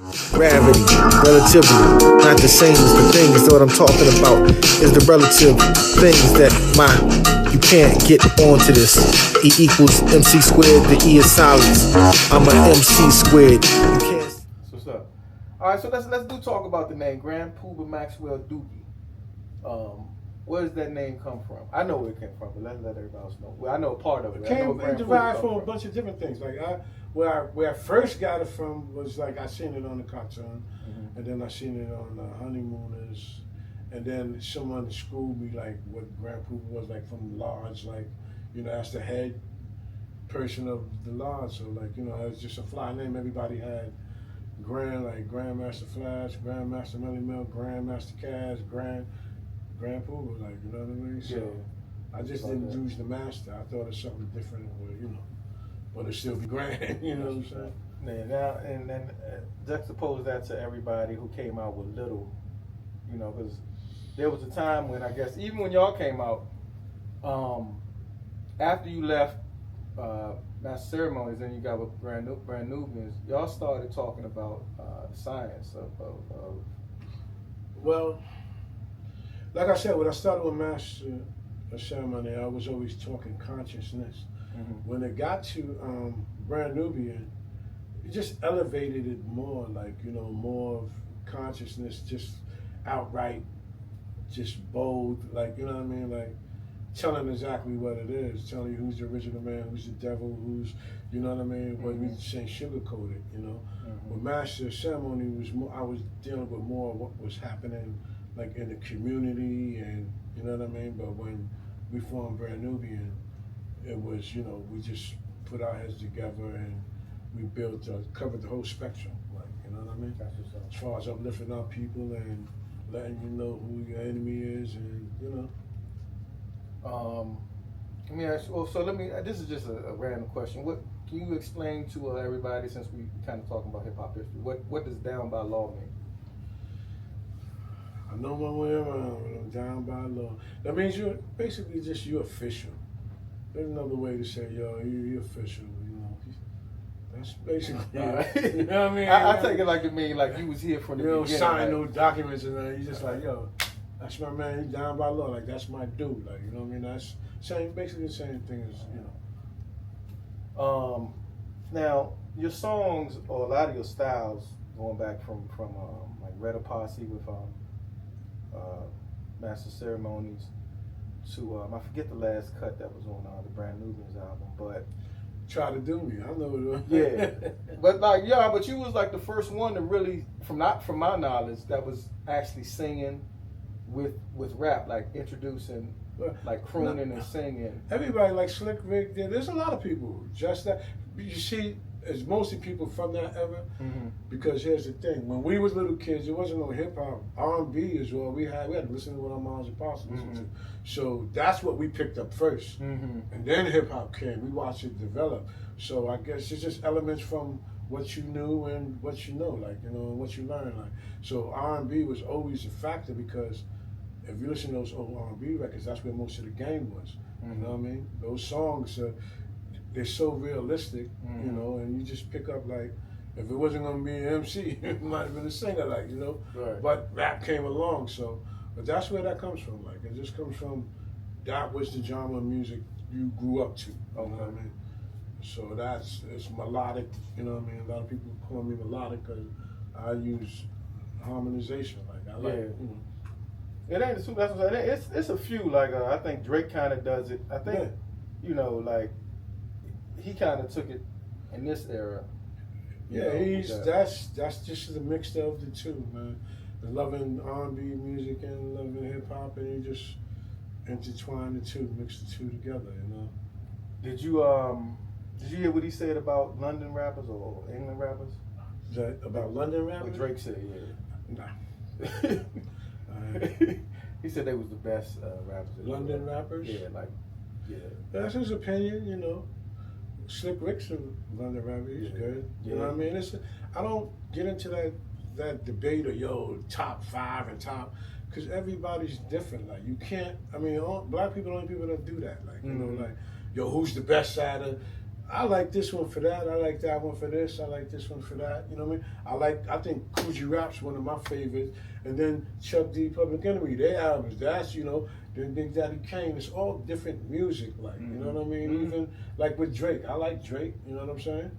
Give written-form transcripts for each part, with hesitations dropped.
Gravity, relativity, not the same as the things. That what I'm talking about is the relative things that you can't get onto this. E equals MC squared, the E is silence. I'm an MC squared. You can't. So what's up? All right, so let's do talk about the name Grand Puba Maxwell Doogie. Where does that name come from? I know where it came from, but let everybody else know. Well, I know a part of it. It derived from a bunch of different things. Like where I first got it from was like I seen it on the cartoon, and then I seen it on Honeymooners, and then someone schooled me like what Grand Puba was like from the lodge, like that's the head person of the lodge. So like it was just a fly name. Everybody had Grand, like Grandmaster Flash, Grandmaster Melly Mel, Grandmaster Cash, Grand Puba, like, you know what I mean? So yeah. I just didn't use the master. I thought of something different, but it still be grand, you know what I'm saying? Yeah, now, and then juxtapose that to everybody who came out with little, because there was a time when I guess, even when y'all came out, after you left Master Ceremonies, then you got with Brand Nubians, y'all started talking about science of well, like I said, when I started with Master Ceremony, I was always talking consciousness. When it got to Brand Nubian, it just elevated it more, like, more of consciousness, just outright, just bold, like, you know what I mean? Like, telling exactly what it is, telling you who's the original man, who's the devil, who's, you know what I mean? But we just ain't sugarcoat it, With Master Ceremony, I was dealing with more of what was happening like in the community, and you know what I mean. But when we formed Brand Nubian, it was we just put our heads together and we built covered the whole spectrum, like you know what I mean. As far as uplifting our people and letting you know who your enemy is, and Let me ask you. So this is just a random question. What can you explain to everybody, since we kind of talking about hip hop history? What does down by law mean? I know my way around when I'm down by law. That means you're basically you're official. There's another way to say, you're official, That's basically it. You know what I mean? I take it like it mean like you was here from the beginning. You don't sign no documents and then you just like, that's my man, he's down by law. Like, that's my dude. Like, you know what I mean? That's basically the same thing as, Now, your songs, or a lot of your styles, going back from like Red Posse with Master Ceremonies to I forget the last cut that was on the Brand Nubians album, but Try to Do Me, I know it. Yeah, but you was like the first one to really, from my knowledge, that was actually singing with rap, like introducing, like crooning and singing. Everybody like Slick Rick did. There's a lot of people just that. You see, it's mostly people from that era. Because here's the thing: when we was little kids, there wasn't no hip hop. R&B is what we had. We had to listen to what our moms and pops listened to. So that's what we picked up first, and then hip hop came. We watched it develop. So I guess it's just elements from what you knew and what you know, like and what you learned. Like so, R&B was always a factor because if you listen to those old R&B records, that's where most of the game was. You know what I mean? Those songs, they're so realistic, and you just pick up like, if it wasn't gonna be an MC, it might have been a singer, like, Right. But rap came along, but that's where that comes from. Like, it just comes from, that was the genre of music you grew up to, you know what I mean? So it's melodic, you know what I mean? A lot of people call me melodic because I use harmonization, like, I like, It ain't the that's what I'm saying. It's a few, like, I think Drake kind of does it. I think, like, he kind of took it in this era. Yeah, that's just the mixture of the two, man. Loving R&B music and loving hip hop, and you just intertwine the two, mix the two together, Did you hear what he said about London rappers or England rappers? Is that about London rappers? What Drake said, yeah. Nah. He said they was the best rappers. London rappers? Yeah. That's his opinion, Slick Rick's a London rapper, he's good. You know what I mean? I don't get into that debate of, top 5 and top, because everybody's different. Like, you can't, black people are the only people that do that. Like, like, who's the best side of, I like this one for that. I like that one for this. I like this one for that. You know what I mean? I think Coogee Rap's one of my favorites. And then Chuck D, Public Enemy, their albums. That's, you know, then Big Daddy Kane. It's all different music, like, you know what I mean? Even like with Drake. I like Drake, you know what I'm saying?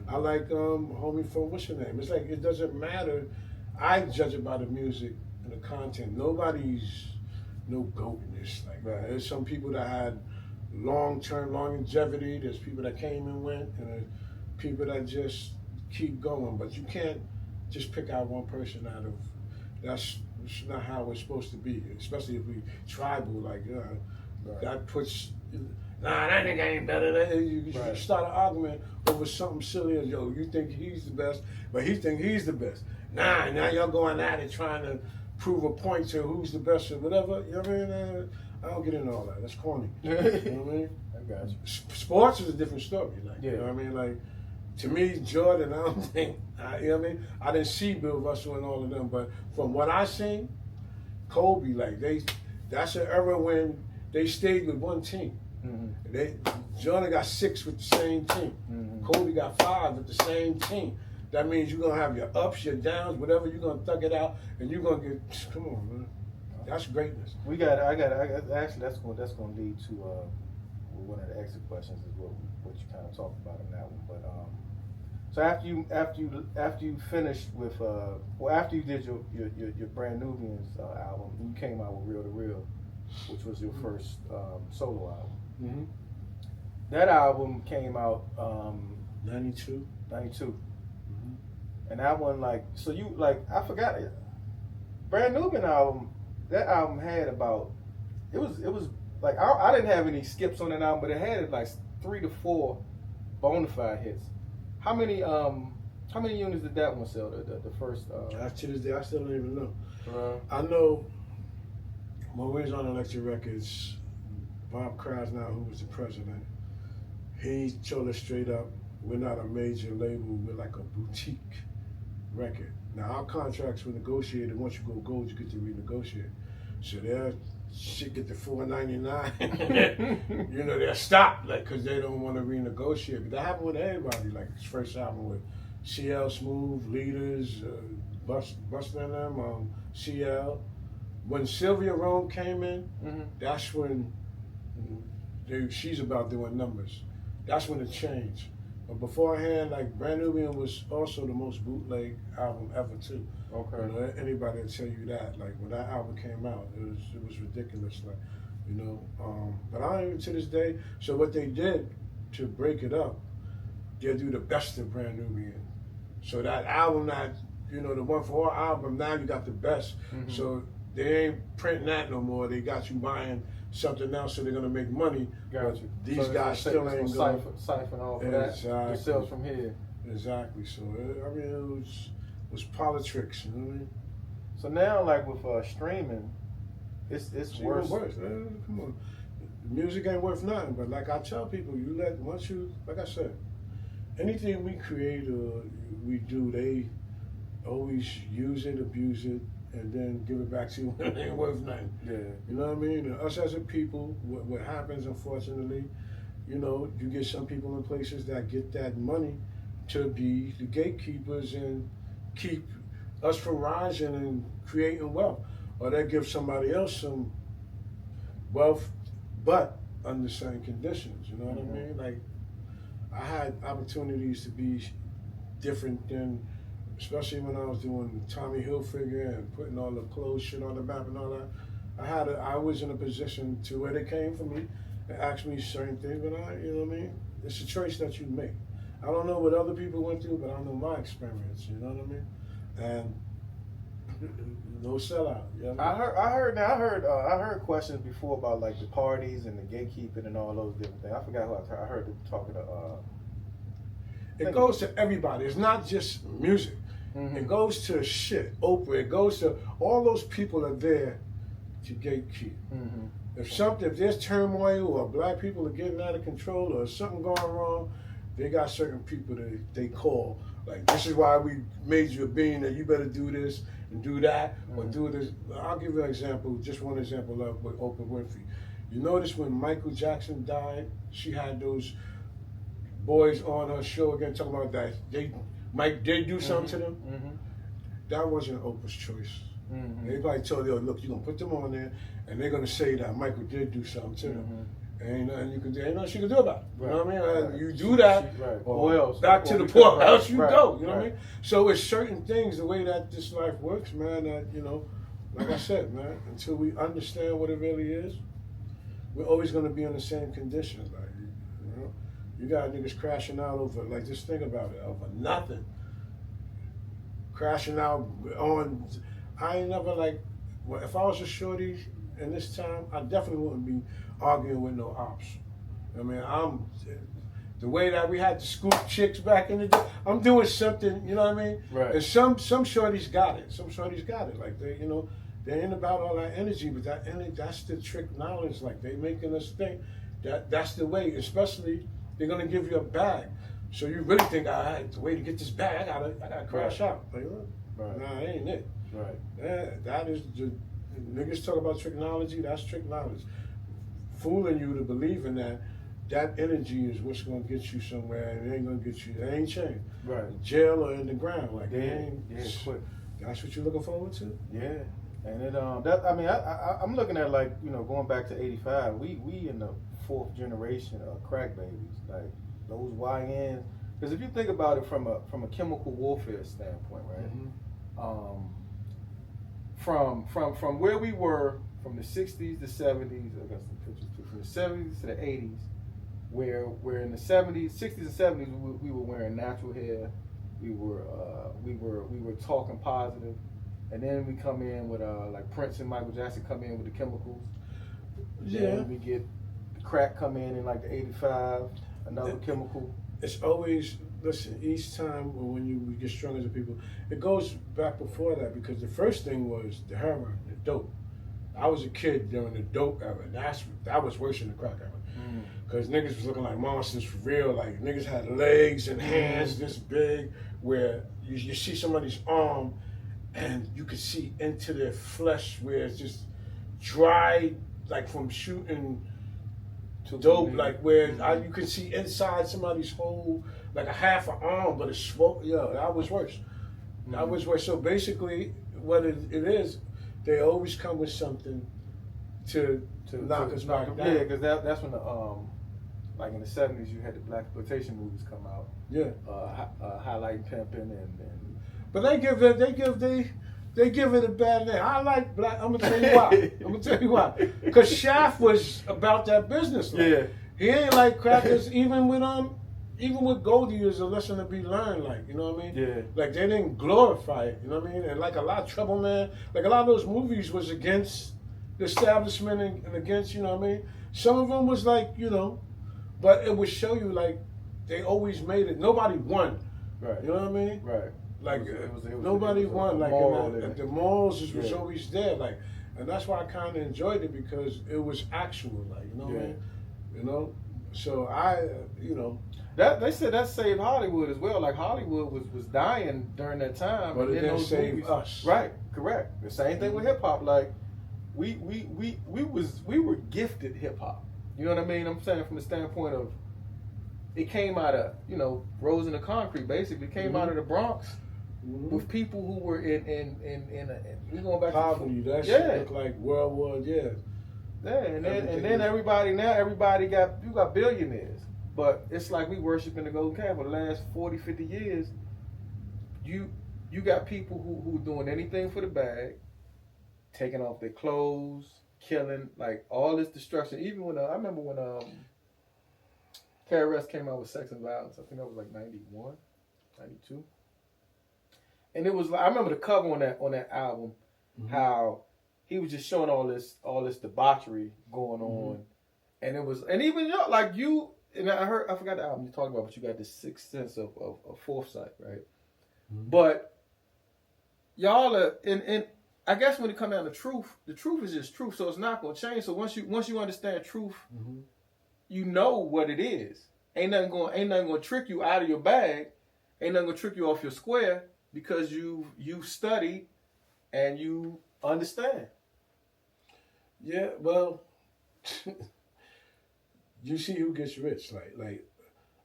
I like homie from what's your name? It's like it doesn't matter. I judge it by the music and the content. Nobody's no goat in this. Like there's some people that had long-term longevity. There's people that came and went, and there's people that just keep going. But you can't just pick out one person out of. That's not how it's supposed to be. Especially if we tribal, like that puts. Nah, that nigga ain't better than you. Start an argument over something silly as yo. You think he's the best, but he think he's the best. Nah, now y'all going at it trying to prove a point to who's the best or whatever. You know what I mean? I don't get into all that. That's corny. You know what I mean? I got you. Sports is a different story. Like, yeah. You know what I mean? Like, to me, Jordan, I don't think, you know what I mean? I didn't see Bill Russell and all of them, but from what I seen, Kobe, like, that's an era when they stayed with one team. Jordan got 6 with the same team. Kobe got 5 with the same team. That means you're gonna have your ups, your downs, whatever. You're gonna thug it out, and you're gonna get. Come on, man. That's greatness. I got. Actually, that's going to lead to one of the exit questions is what you kind of talked about in that one. But so after you finished with after you did your Brand Nubians album, you came out with Real to Real, which was your first solo album. That album came out 92. And that one, like, so you, like, I forgot it. Brand Nubian album, that album had about, it was like, I didn't have any skips on that album, but it had like 3 to 4 bona fide hits. How many units did that one sell, the first? To this day, I still don't even know. I know when we was on Electric Records, Bob Krasnow, who was the president, he told us straight up, we're not a major label, we're like a boutique record. Now our contracts were negotiated. Once you go gold, you get to renegotiate. So their shit get to $4.99. You know, they'll stop, like, cause they don't want to renegotiate. But that happened with everybody. Like his first album with CL Smooth, Leaders, Busta and them, CL. When Sylvia Rome came in, that's when she's about doing numbers. That's when it changed. But beforehand, like Brand Nubian was also the most bootleg album ever too. Okay. You know, anybody will tell you that. Like when that album came out, it was ridiculous. Like, you know, but I don't even to this day. So what they did to break it up, they'll do the best of Brand Nubian. So that album, that, you know, the One for All album, now you got the best. So they ain't printing that no more. They got you buying something else, so they're gonna make money. Got you. These so guys still ain't going. Siphon off of that. The sales from here. Exactly. So I mean, it was politics. You know what I mean? So now, like with streaming, it's worse. Come on, music ain't worth nothing. But like I tell people, once you, like I said, anything we create or we do, they always use it, abuse it, and then give it back to you when it ain't worth nothing. Yeah. You know what I mean? And us as a people, what happens, unfortunately, you know, you get some people in places that get that money to be the gatekeepers and keep us from rising and creating wealth. Or they give somebody else some wealth, but under certain conditions, you know what I mean? Like, I had opportunities to be different than, especially when I was doing Tommy Hilfiger and putting all the clothes shit on the map and all that. I was in a position to where they came for me and asked me certain things, but you know what I mean? It's a choice that you make. I don't know what other people went through, but I know my experience, you know what I mean? And no sellout. You know what I heard questions before about like the parties and the gatekeeping and all those different things. I forgot who I heard them talking to. It goes to everybody. It's not just music. It goes to shit, Oprah. It goes to all those people are there to gatekeep. If there's turmoil or black people are getting out of control or something going wrong, they got certain people that they call. Like, this is why we made you a being, that you better do this and do that or do this. I'll give you an example, just one example of with Oprah Winfrey. You notice when Michael Jackson died, she had those boys on her show again talking about that Mike did do something to them. Mm-hmm. That wasn't Oprah's choice. Mm-hmm. Everybody told her, look, you're gonna put them on there, and they're gonna say that Michael did do something to them. Mm-hmm. Ain't nothing you can do. Ain't nothing she can do about it. You know what I mean? Right. You do that, right. or else? back to Or the because- poorhouse you right. go. You know what I Right. mean? So it's certain things, the way that this life works, man. That like I said, man, until we understand what it really is, we're always gonna be in the same condition. Like you got niggas crashing out over, like, just think about it, over nothing. Crashing out on, I ain't never like, well, if I was a shorty in this time, I definitely wouldn't be arguing with no ops. I mean, the way that we had to scoop chicks back in the day, I'm doing something, you know what I mean? Right. And some shorties got it. Some shorties got it. Like, they ain't about all that energy, but that energy, that's the trick knowledge. Like, they making us think that that's the way, especially, they're gonna give you a bag. So you really think, all right, the way to get this bag, I gotta crash out. Like, Right. nah, that ain't it. Right. Yeah, that is the niggas talk about tricknology. That's trick knowledge, fooling you to believing that energy is what's gonna get you somewhere, and it ain't gonna get you. It ain't changed. Right. Jail or in the ground, like Yeah. Quick. That's what you're looking forward to. Yeah. And it I'm looking at, like, going back to '85. We in the fourth generation of crack babies, like those YNs. Because if you think about it from a chemical warfare standpoint, right? Mm-hmm. From where we were from the '60s, the '70s, I got some pictures too, from the '70s to the '80s, where in the '70s, '60s and '70s we were wearing natural hair, we were talking positive, and then we come in with like Prince and Michael Jackson come in with the chemicals. Yeah. Then we get the crack come in like the '85, another chemical. It's always, listen, each time we get strong as a people, it goes back before that, because the first thing was the heroin, the dope. I was a kid during the dope era. That was worse than the crack era. Because niggas was looking like monsters for real. Like, niggas had legs and hands this big, where you see somebody's arm and you could see into their flesh, where it's just dried, like from shooting dope, like where you can see inside somebody's whole, like a half an arm, but it's swollen. Yo, that was worse. That was worse. So basically, what it is, they always come with something to knock us back down. Yeah, because that's when like in the '70s, you had the black exploitation movies come out. Yeah. Highlighting pimping and. But they give it a bad name. I like black. I'm gonna tell you why. Because Shaft was about that business. Like, Yeah. He ain't like crackers. Even with Goldie, is a lesson to be learned. Like, you know what I mean? Yeah. Like, they didn't glorify it. You know what I mean? And like a lot of Trouble Man, like a lot of those movies was against the establishment and against, you know what I mean? Some of them was like, but it would show you, like, they always made it. Nobody won. Right. You know what I mean? Right. Like, It was nobody won. Like, the morals was Yeah. always there. Like, and that's why I kind of enjoyed it, because it was actual. Like, you know what I mean? You know. So That they said that saved Hollywood as well. Like, Hollywood was dying during that time. But and it then didn't those save movies, us. Right. Correct. The same thing with hip hop. Like, we were gifted hip hop. You know what I mean? I'm saying from the standpoint of, it came out of, Rose in the Concrete, basically came out of the Bronx with people who were in we going back poverty. to That shit looked like World War. Yeah. Yeah, and then everybody got billionaires. But it's like we worshiping the golden calf for the last 40, 50 years. You got people who doing anything for the bag, taking off their clothes, killing, like, all this destruction. Even when I remember when KRS came out with Sex and Violence. I think that was like 91, 92. And it was like, I remember the cover on that album, how he was just showing all this debauchery going on, and it was, and even like you, and I forgot the album you're talking about, but you got this sixth sense of foresight, right? But y'all are, and I guess when it comes down to truth, the truth is just truth, so it's not gonna change. So once you understand truth, you know what it is. Ain't nothing gonna trick you out of your bag. Ain't nothing gonna trick you off your square, because you studied and you understand. Yeah, well, you see who gets rich. Like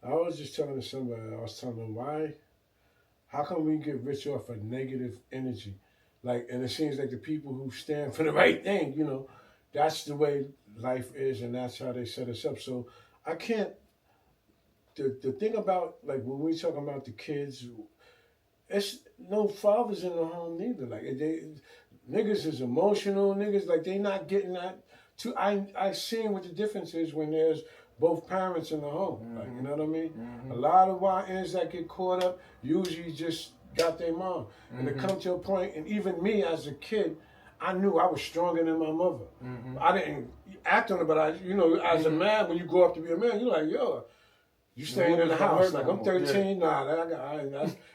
I was just telling somebody, I was telling them how come we get rich off of negative energy? Like, and it seems like the people who stand for the right thing, you know, that's the way life is, and that's how they set us up. So I can't. The thing about, like, when we talking about the kids, it's no fathers in the home neither. Like, niggas is emotional. Niggas, like, they not getting that. I seen what the difference is when there's both parents in the home. Like, you know what I mean? A lot of YNs that get caught up usually just got their mom. And it come to a point, and even me as a kid, I knew I was stronger than my mother. I didn't act on it, but as a man, when you grow up to be a man, you're like, yo, you staying in the house. Like, I'm 13,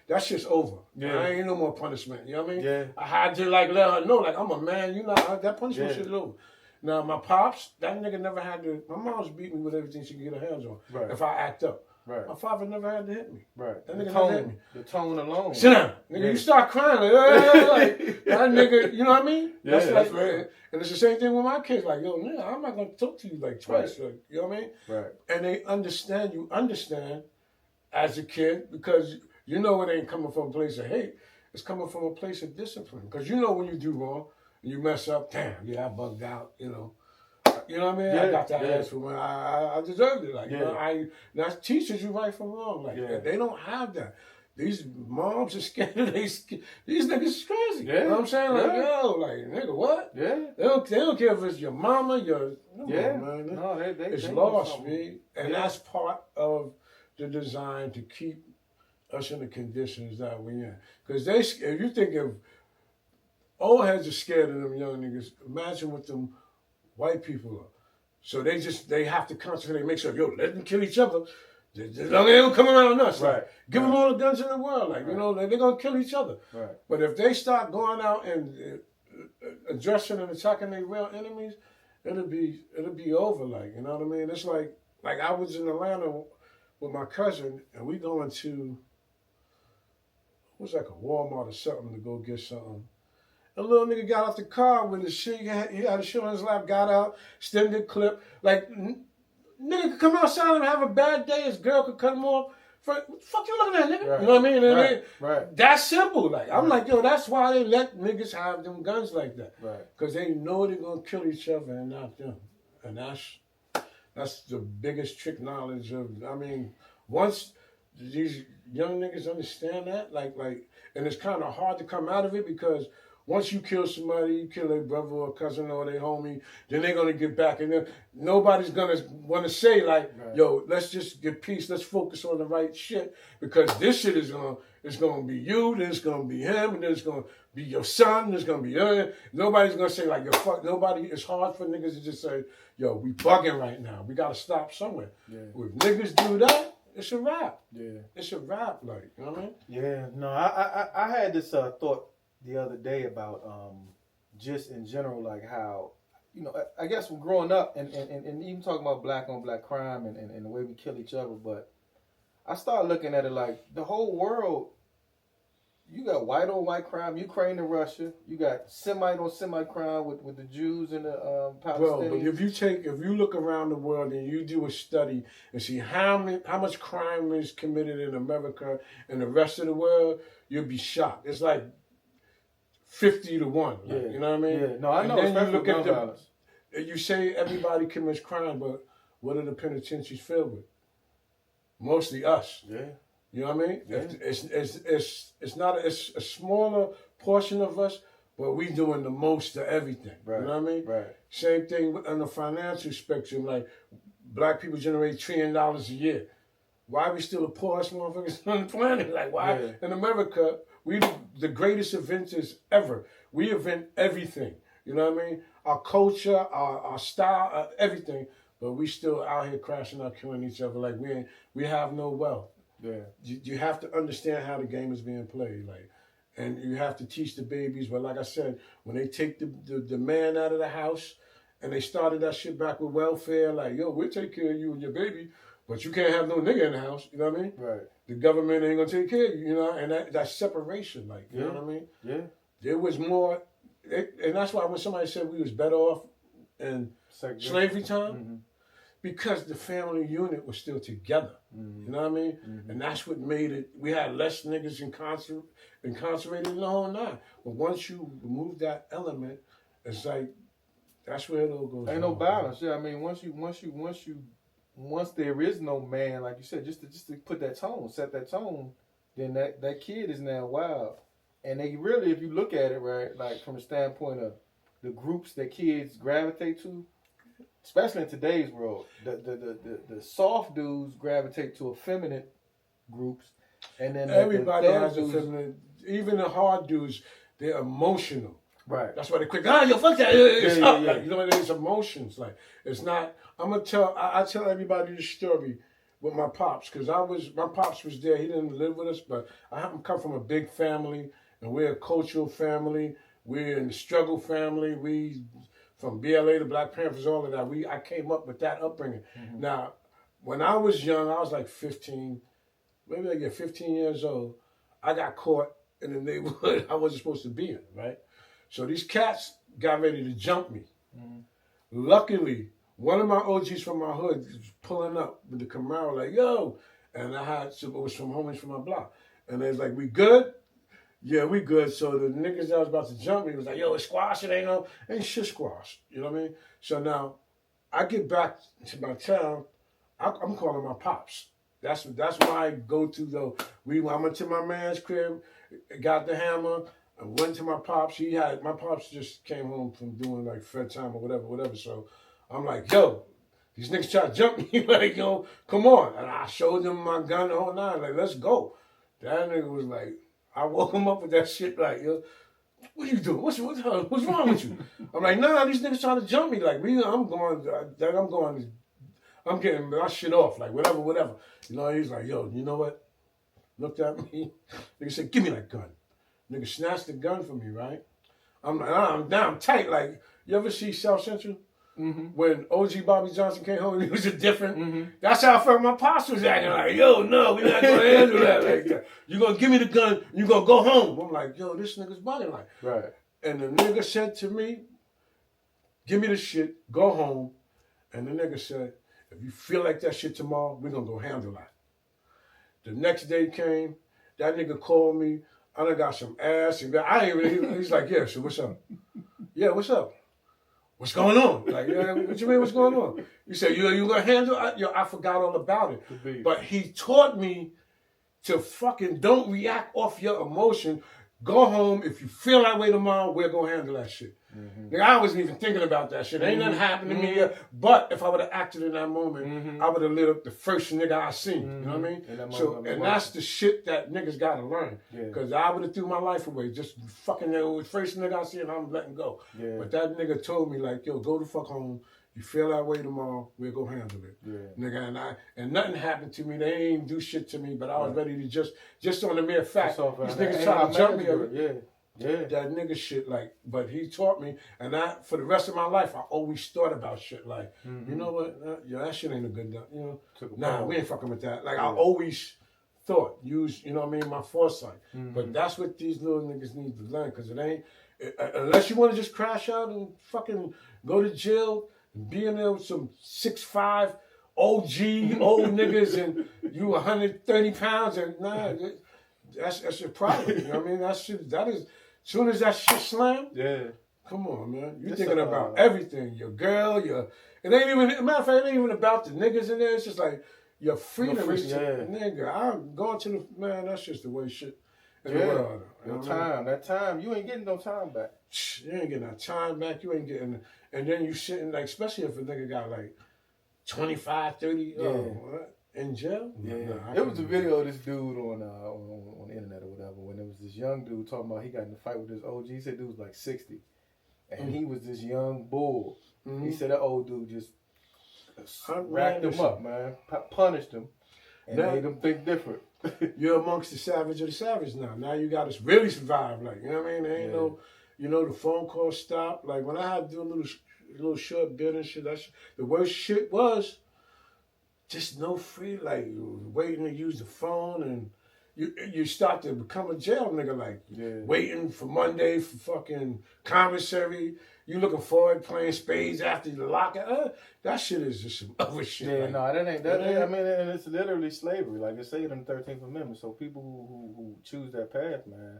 that's just over. I ain't no more punishment. You know what I mean? I had to, like, let her know, like, I'm a man. You know, that punishment shit is over. Now, my pops, that nigga never had to. My mom's beat me with everything she could get her hands on. If I act up. My father never had to hit me. That nigga never hit me. The tone alone. Sit down. Nigga, you start crying. Like, that nigga, you know what I mean? That's right. And it's the same thing with my kids. Like, yo, nigga, I'm not going to talk to you like twice. Like, you know what I mean? And they understand, you understand as a kid, because you know it ain't coming from a place of hate. It's coming from a place of discipline. Because you know when you do wrong, and you mess up, damn, I bugged out, you know. You know what I mean? I got that ass for when I deserved it. Like, you know, that teaches you right from wrong. Like, they don't have that. These moms are scared. These niggas is crazy. You know what I'm saying? Like, yo, like, nigga, what? They don't care if it's your mama, man. No, it's they lost, man. And that's part of the design to keep us in the conditions that we in. Because if you think of old heads are scared of them young niggas, imagine what them white people are. So they have to concentrate, make sure, yo, let them kill each other. They don't come around us. Like, give them all the guns in the world. Like, you know, they're going to kill each other. But if they start going out and addressing and attacking their real enemies, it'll be over. Like, you know what I mean? It's like I was in Atlanta with my cousin, and we going to, it was like a Walmart or something to go get something. A little nigga got off the car with his shit. He had a shit on his lap, got out, extended clip. Like, nigga could come outside and have a bad day. His girl could cut him off. What the fuck you looking at, nigga? You know what I mean? That's simple. Like, I'm like, yo, that's why they let niggas have them guns like that. Because they know they're going to kill each other and not them. And that's the biggest trick knowledge of, I mean, once these young niggas understand that, like, and it's kind of hard to come out of it because once you kill somebody, you kill their brother or cousin or their homie, then they're going to get back. And then nobody's going to want to say, like, yo, let's just get peace. Let's focus on the right shit. Because this shit is going to be you, then it's going to be him, and then it's going to be your son, then it's going to be her. Nobody's going to say, like, yo, fuck, nobody. It's hard for niggas to just say, yo, we bugging right now. We got to stop somewhere. If niggas do that, it's a wrap. It's a wrap, like, you know what I mean? No, I had this thought the other day about just in general, like how, you know, I guess from growing up and even talking about black on black crime and the way we kill each other, but I started looking at it like the whole world, you got white on white crime, Ukraine and Russia, you got Semite on Semite crime with the Jews and the Palestinians. Bro, but if you look around the world and you do a study and see how much crime is committed in America and the rest of the world, you'll be shocked. It's like 50 to 1. Like, you know what I mean? No, I know. And then you look at violence. You say everybody commits crime, but what are the penitentiaries filled with? Mostly us. You know what I mean? It's a smaller portion of us, but we doing the most of everything. You know what I mean? Same thing on the financial spectrum. Like, black people generate $1 trillion a year. Why are we still the poorest motherfuckers on the planet? Like, why in America? We the greatest inventors ever. We invent everything. You know what I mean? Our culture, our style, everything. But we still out here crashing out, killing each other. Like, we have no wealth. You have to understand how the game is being played. Like, and you have to teach the babies. But like I said, when they take the man out of the house and they started that shit back with welfare, like, yo, we'll take care of you and your baby, but you can't have no nigga in the house. You know what I mean? The government ain't gonna take care of you, you know, and that's separation, like, you know what I mean? There was more, and that's why when somebody said we was better off in slavery time, because the family unit was still together. Mm-hmm. You know what I mean? Mm-hmm. And that's what made it. We had less niggas incarcerated in the whole nine. But once you remove that element, it's like that's where it all goes. Ain't no balance. Yeah, I mean, once there is no man, like you said, just to put that tone, set that tone, then that kid is now wild. And they really, if you look at it, right, like from the standpoint of the groups that kids gravitate to, especially in today's world, the soft dudes gravitate to effeminate groups, and then everybody has a feminine. Even the hard dudes, they're emotional. Right. That's why they quick. Yo, fuck that. It's up. Yeah. Like, you know, it's emotions. Like, it's not. I'm gonna tell. I tell everybody this story with my pops, because my pops was there. He didn't live with us, but I happen to come from a big family, and we're a cultural family. We're in the struggle family. We from BLA to Black Panthers, all of that. I came up with that upbringing. Mm-hmm. Now, when I was young, I was like 15, maybe I get 15 years old. I got caught in the neighborhood I wasn't supposed to be in, right? So these cats got ready to jump me. Mm-hmm. Luckily, one of my OGs from my hood was pulling up with the Camaro, like, yo. And it was some homies from my block. And they was like, we good? Yeah, we good. So the niggas that was about to jump me was like, yo, it's squash, it ain't shit squash. You know what I mean? So now, I get back to my town, I'm calling my pops. That's my go-to though. I went to my man's crib, got the hammer, I went to my pops. My pops just came home from doing like Fed time or whatever. So I'm like, yo, these niggas try to jump me, like, yo, come on. And I showed them my gun, the whole nine, like, let's go. That nigga was like, I woke him up with that shit, like, yo, what you doing? What's wrong with you? I'm like, nah, these niggas trying to jump me. Like, I'm getting my shit off, like, whatever. You know, he's like, yo, you know what? Looked at me. Nigga said, give me that gun. Nigga snatched the gun from me, right? I'm like, I'm tight. Like, you ever see South Central? Mm-hmm. When OG Bobby Johnson came home, he was a different. Mm-hmm. That's how I felt my pops was acting. Like, yo, no, we're not gonna handle that like that. You gonna give me the gun, you gonna go home. I'm like, yo, this nigga's bugging, like. Right. And the nigga said to me, give me the shit, go home. And the nigga said, if you feel like that shit tomorrow, we're gonna go handle that. The next day came, that nigga called me. I done got some ass. And he's like, yeah, so what's up? Yeah, what's up? What's going on? Like, yeah, what you mean, what's going on? You said, you gonna handle it? I forgot all about it. But he taught me to fucking don't react off your emotion. Go home. If you feel that way tomorrow, we're gonna handle that shit. Mm-hmm. Like, I wasn't even thinking about that shit. Ain't nothing happened to me yet. But if I would have acted in that moment, I would have lit up the first nigga I seen. You know what I mean? And that's the shit that niggas gotta learn. Because I would have threw my life away. Just fucking the first nigga I see and I'm letting go. Yeah. But that nigga told me, like, yo, go the fuck home. You feel that way tomorrow, we'll go handle it. Yeah. Nigga, and nothing happened to me. They ain't do shit to me, but I was ready to just on the mere fact. These niggas trying to jump me. Yeah, that nigga shit, like, but he taught me, and for the rest of my life, I always thought about shit like, you know what, that shit ain't a good, you know, we ain't fucking with that. Like, I always thought, you know what I mean, my foresight. But that's what these little niggas need to learn, because it ain't, unless you want to just crash out and fucking go to jail, and be in there with some 6'5", OG, old niggas, and you 130 pounds, and nah, that's your problem, you know what I mean, that is, as soon as that shit slam, come on, man. You thinking about everything. Your girl, it ain't even, matter of fact, it ain't even about the niggas in there. It's just like your freedom is nigga. I'm going to the, man, that's just the way shit in the world. That time, you ain't getting no time back. You ain't getting that time back. You ain't getting, and then you sitting, like, especially if a nigga got like 25, 30, in jail? Yeah. It was a video of this dude on the internet or whatever, when there was this young dude talking about he got in a fight with this OG. He said dude was like 60. And he was this young bull. He said that old dude just racked him up, man. Punished him. And made him think different. You're amongst the savage of the savage now. Now you got to really survive. Like, you know what I mean? There ain't no, you know, the phone call stopped. Like, when I had to do a little short bit and shit, the worst shit was just no free, like, waiting to use the phone, and you start to become a jail nigga, like waiting for Monday for fucking commissary. You looking forward playing spades after the lockout. That shit is just some other shit. Yeah, like, no, that ain't that. I mean, and it's literally slavery, like it's said in the 13th Amendment. So people who choose that path, man.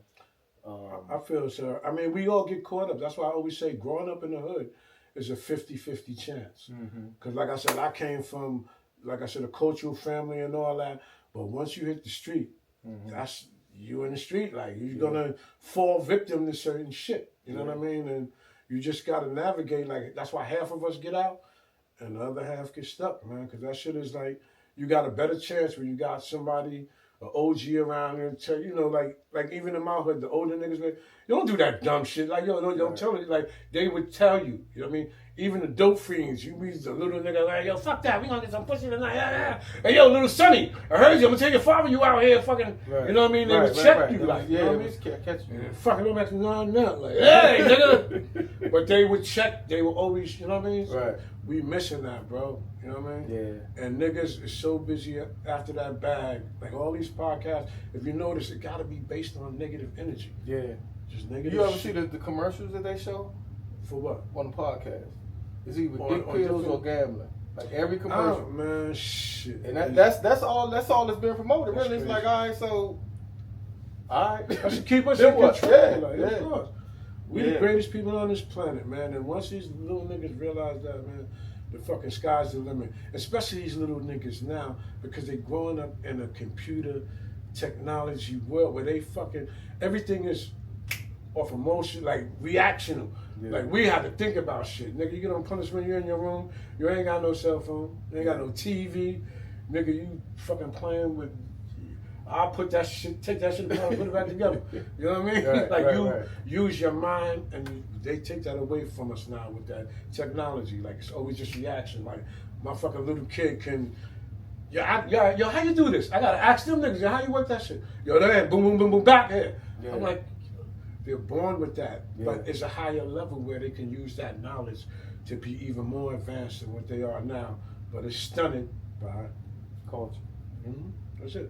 I feel so. I mean, we all get caught up. That's why I always say, growing up in the hood is a 50-50 chance. Because, like I said, I came from, like I said, a cultural family and all that. But once you hit the street, that's you in the street. Like you're gonna fall victim to certain shit. You know what I mean? And you just gotta navigate. Like that's why half of us get out, and the other half get stuck, man. Because that shit is like you got a better chance when you got somebody, an OG around and tell you know like even in my hood, the older niggas, like, you don't do that dumb shit. Like yo, don't tell me. Like they would tell you. You know what I mean? Even the dope fiends, you meet the little nigga like, yo, fuck that, we gonna get some pussy tonight. Hey, yo, little Sonny, I heard you. I'm gonna tell your father you out here fucking. You know what I mean? They would check you like, you know what I mean? Catch you. Fucking go back to nut. Like, hey, nigga. But they would check. They were always, you know what I mean? Right. We missing that, bro. You know what I mean? Yeah. And niggas is so busy after that bag. Like all these podcasts, if you notice, it gotta be based on negative energy. Yeah. Just negative. You ever see the commercials that they show? For what? On the podcast. It's either dick pills or gambling. Like every commercial. Oh man, shit. And that's all that's been promoted. Really, it's like, all right, so that should keep us in control. Of course. We the greatest people on this planet, man. And once these little niggas realize that, man, the fucking sky's the limit. Especially these little niggas now, because they growing up in a computer technology world where they fucking everything is off emotion, like reactional. Like we have to think about shit. Nigga, you get on punishment, you're in your room, you ain't got no cell phone, you ain't got no TV, nigga, you fucking playing with, I'll put that shit, take that shit apart and put it back together. You know what I mean? Like use your mind, and they take that away from us now with that technology. Like it's always just reaction. Like my fucking little kid can, yo, how you do this? I gotta ask them niggas, yo, how you work that shit? Yo, that boom, boom, boom, boom, back here. I'm like, they're born with that, but it's a higher level where they can use that knowledge to be even more advanced than what they are now. But it's stunted by culture. That's it.